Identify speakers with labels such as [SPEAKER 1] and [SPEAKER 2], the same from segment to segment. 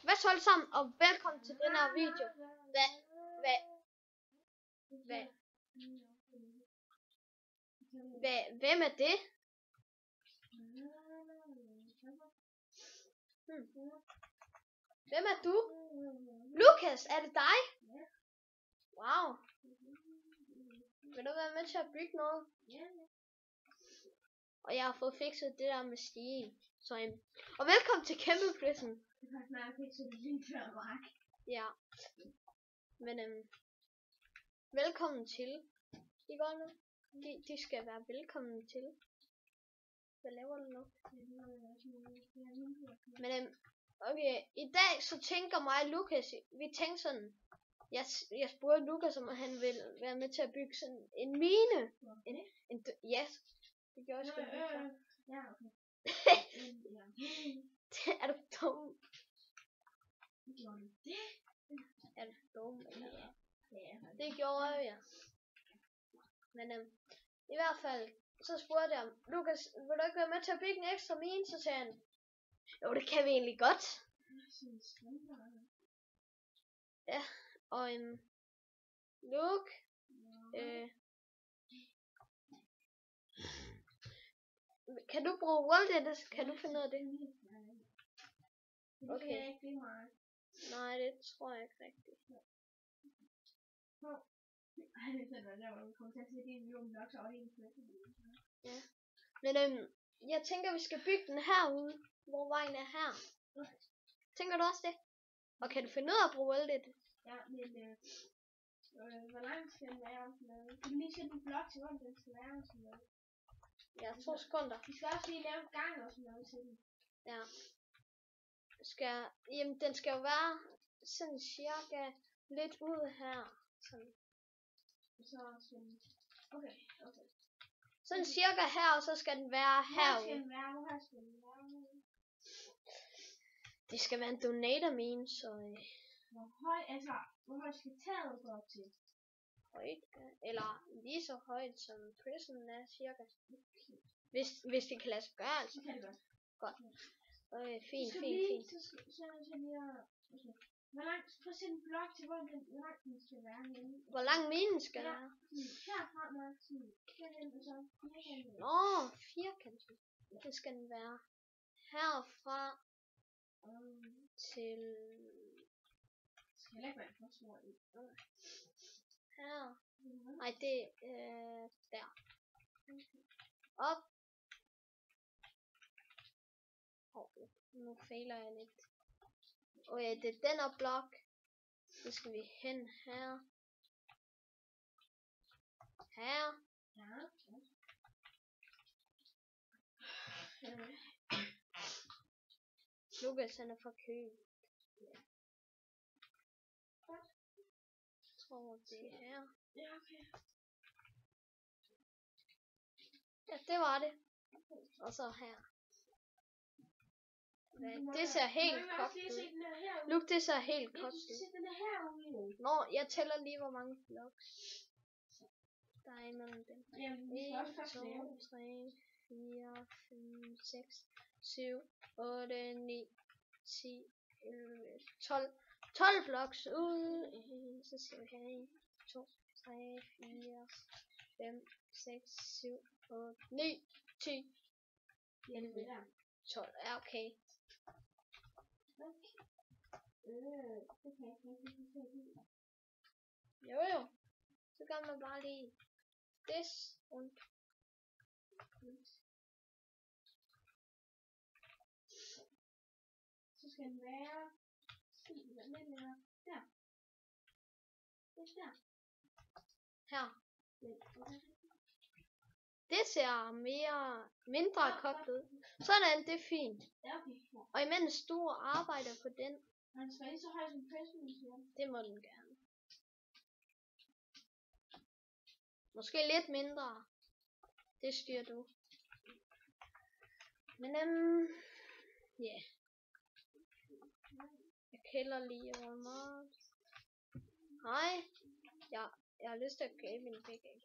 [SPEAKER 1] Hvad så alle sammen, og velkommen til den her video. Hvem er det? Hvem er du? Lukas, er det dig? Wow. Vil du være med til at bygge noget? Og jeg har fået fikset det der maskine. Og velkommen til kæmpepladsen. Ja. Men velkommen til. De går nu. De skal være velkommen til. Hvad laver du nu? Men okay, i dag så tænker mig og Lukas, vi tænker sådan. Jeg spurgte Lukas, om han ville være med til at bygge sådan en mine. Ja, det gjorde jeg sgu.
[SPEAKER 2] Ja, okay.
[SPEAKER 1] Er du dum? Er du dum? Ja. Det gjorde jeg. Men i hvert fald, så spurgte jeg, Lukas, vil du ikke være med til at bygge en ekstra mine? Så sagde han, jo, det kan vi egentlig godt. Ja, og Luke, kan du bruge World? Kan du finde ud af det? Okay. Nej, det tror jeg ikke rigtigt. Ja. Men jeg tænker, vi skal bygge den herude, hvor vejen er her. Tænker du også det? Og kan du finde ud af at bruge World?
[SPEAKER 2] Ja, men hvor langt skal den være? Kan du lige sætte en blok til, hvor den skal være?
[SPEAKER 1] Ja, 2 sekunder.
[SPEAKER 2] Vi skal også lige lave en gang og sådan noget til den.
[SPEAKER 1] Ja. Jamen, den skal jo være sådan cirka lidt ud her. Sådan.
[SPEAKER 2] Okay.
[SPEAKER 1] Sådan cirka her, og så skal den være herude.
[SPEAKER 2] Hvor skal den være?
[SPEAKER 1] Det skal være en donator mine, så...
[SPEAKER 2] Hvor højt skal taget gå op til?
[SPEAKER 1] Højt, eller lige så højt som prison er cirka. Hvis det kan lade sig gøre, altså.
[SPEAKER 2] Det kan det
[SPEAKER 1] godt. Fint.
[SPEAKER 2] Hvor langt, prøv at sætte en blok til, hvor langt den skal være henne.
[SPEAKER 1] Hvor lang minen skal være?
[SPEAKER 2] Herfra nok, herhen og så firkantet.
[SPEAKER 1] Nå, firkantet. Det skal den være. Herfra til...
[SPEAKER 2] Skal heller ikke være for stor i.
[SPEAKER 1] Her. Nej, det der. Op. Nu fejler jeg lidt. Okay, det er den her blok. Så skal vi hen her. Her.
[SPEAKER 2] Ja.
[SPEAKER 1] Lukas, han er forkølet. Jeg tror, det er her.
[SPEAKER 2] Ja, okay.
[SPEAKER 1] Ja, det var det. Og så her. Det ser helt kogt ud. Look, det ser helt kogt ud. Nå, jeg tæller lige, hvor mange blocks der er imellem dem. 1, 2, 3, 4, 5, 6, 7, 8, 9, 10, 11, 12. 12 blocks ud. Så ser vi her. 1, 2, 3, 4, 5, 6, 7, 8, 9, 10, 11, 12. Ja, okay. Jo. Så gør man bare lige this rundt.
[SPEAKER 2] Så skal den være lidt længere. Der. Det er der.
[SPEAKER 1] Her. Det ser mindre kogt ud. Sådan, det er fint. Og imens du arbejder på den.
[SPEAKER 2] Man skal lige så højt som pressen.
[SPEAKER 1] Det må den gerne. Måske lidt mindre. Det styrer du. Men ja. Jeg kælder lige over meget. Hej. Jeg har lyst til at kæle min pik af.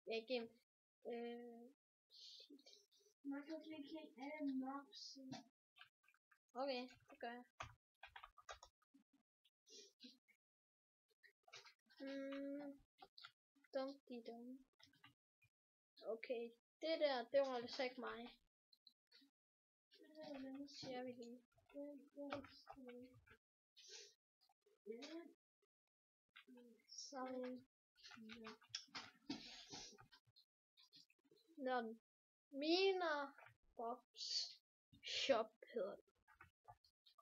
[SPEAKER 1] Jeg
[SPEAKER 2] Man kan ikke helt alle mobs.
[SPEAKER 1] Okay, det gør jeg. Dum. Okay, det der, det var altså ikke mig. Siger vi lige. Sådan. Nå, Mina Bobs Shop hedder det.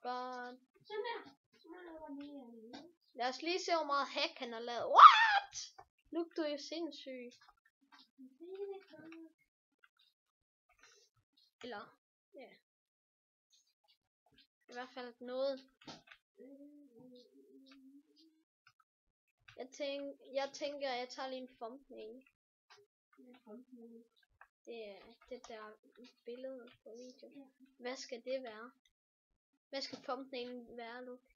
[SPEAKER 1] Godt.
[SPEAKER 2] Sådan der.
[SPEAKER 1] Lad os lige se, hvor meget hack han har lavet. What? Look, du er sindssyg. Eller, ja. Yeah. I hvert fald noget. Jeg tænker, jeg tager lige en thumbnail. Det er det der billede på video. Hvad skal det være? Hvad skal thumbnailen være, Luke?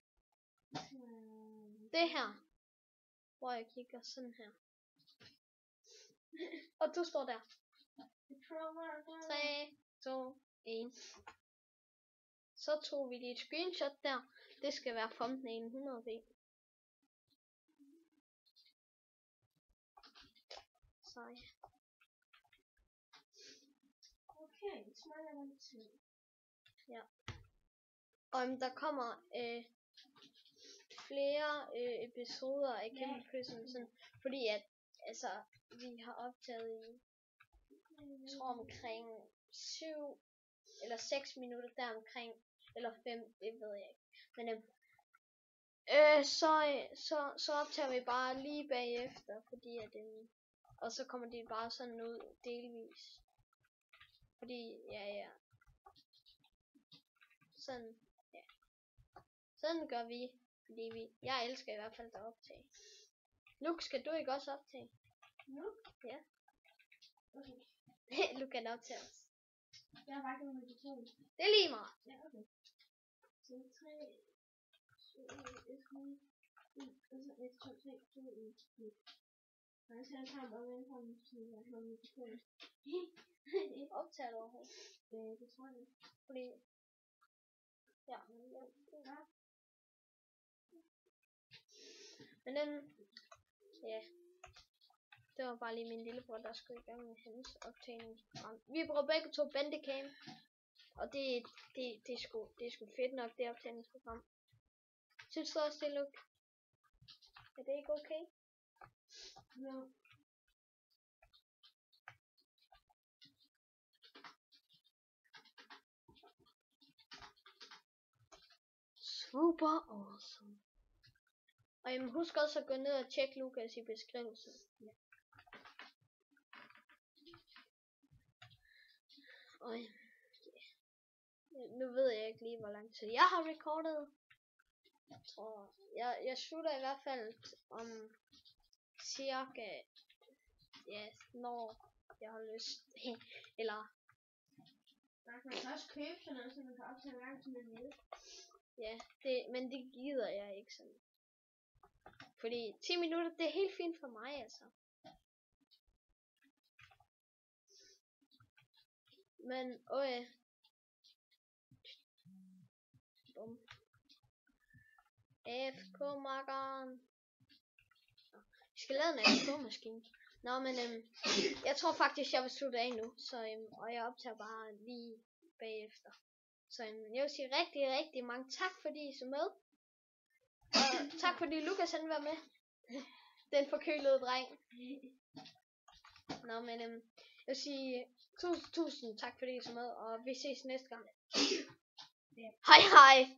[SPEAKER 1] Det her. Hvor jeg kigger sådan her. Og du står der. 3, 2, 1. Så tog vi lige et screenshot der. Det skal være thumbnailen 100p. Sej.
[SPEAKER 2] Okay, det smager lidt til.
[SPEAKER 1] Ja. Og der kommer flere episoder af Kæmpe Kyssen, sådan, fordi at altså vi har optaget i jeg tror omkring 7 eller 6 minutter der omkring, eller 5, det ved jeg ikke. Men så optager vi bare lige bagefter, fordi at og så kommer det bare sådan ud delvis. Fordi ja. Sådan ja. Sådan gør vi, fordi jeg elsker i hvert fald at optage. Luke, skal du ikke også optage?
[SPEAKER 2] Nu?
[SPEAKER 1] Ja.
[SPEAKER 2] Okay.
[SPEAKER 1] Luke kan optage os.
[SPEAKER 2] Jeg har bare ikke noget med det.
[SPEAKER 1] Det er lige meget.
[SPEAKER 2] Ja, okay. Så 3, 1, 2, 3, 2, 1. Jeg skal have bare vente på mig, så jeg har noget med det.
[SPEAKER 1] Optager du overhovedet?
[SPEAKER 2] Det tror jeg.
[SPEAKER 1] Fordi ja. Men ja. Det var bare lige min lillebror, der skulle i gang med hans optagningsprogram. Vi bruger begge to Bandicam. Og det er sgu fedt nok, det optagningsprogram. Synes du også, det er Luke? Er det ikke okay?
[SPEAKER 2] No.
[SPEAKER 1] Super awesome. Og husk også at gå ned og tjekke Lukas i beskrivelsen. Ja. Og nu ved jeg ikke lige, hvor lang tid jeg har recordet. Jeg tror, jeg slutter i hvert fald om cirka, ja, når jeg har lyst. Eller
[SPEAKER 2] man kan også købe sådan noget, så man kan optage hver gang, som man vil.
[SPEAKER 1] Ja, men det gider jeg ikke sådan. Fordi 10 minutter, det er helt fint for mig, altså. Men, bum. AFK makkeren. Vi skal lave en AFK-maskine. Nå, men jeg tror faktisk, jeg vil slutte af nu. Så, og jeg optager bare lige bagefter. Så jeg vil sige rigtig, rigtig mange tak, fordi I så med. Og tak fordi Lukas han var med. Den forkølede dreng. Nå, men jeg vil sige tusind tak fordi I så med. Og vi ses næste gang. Hej hej.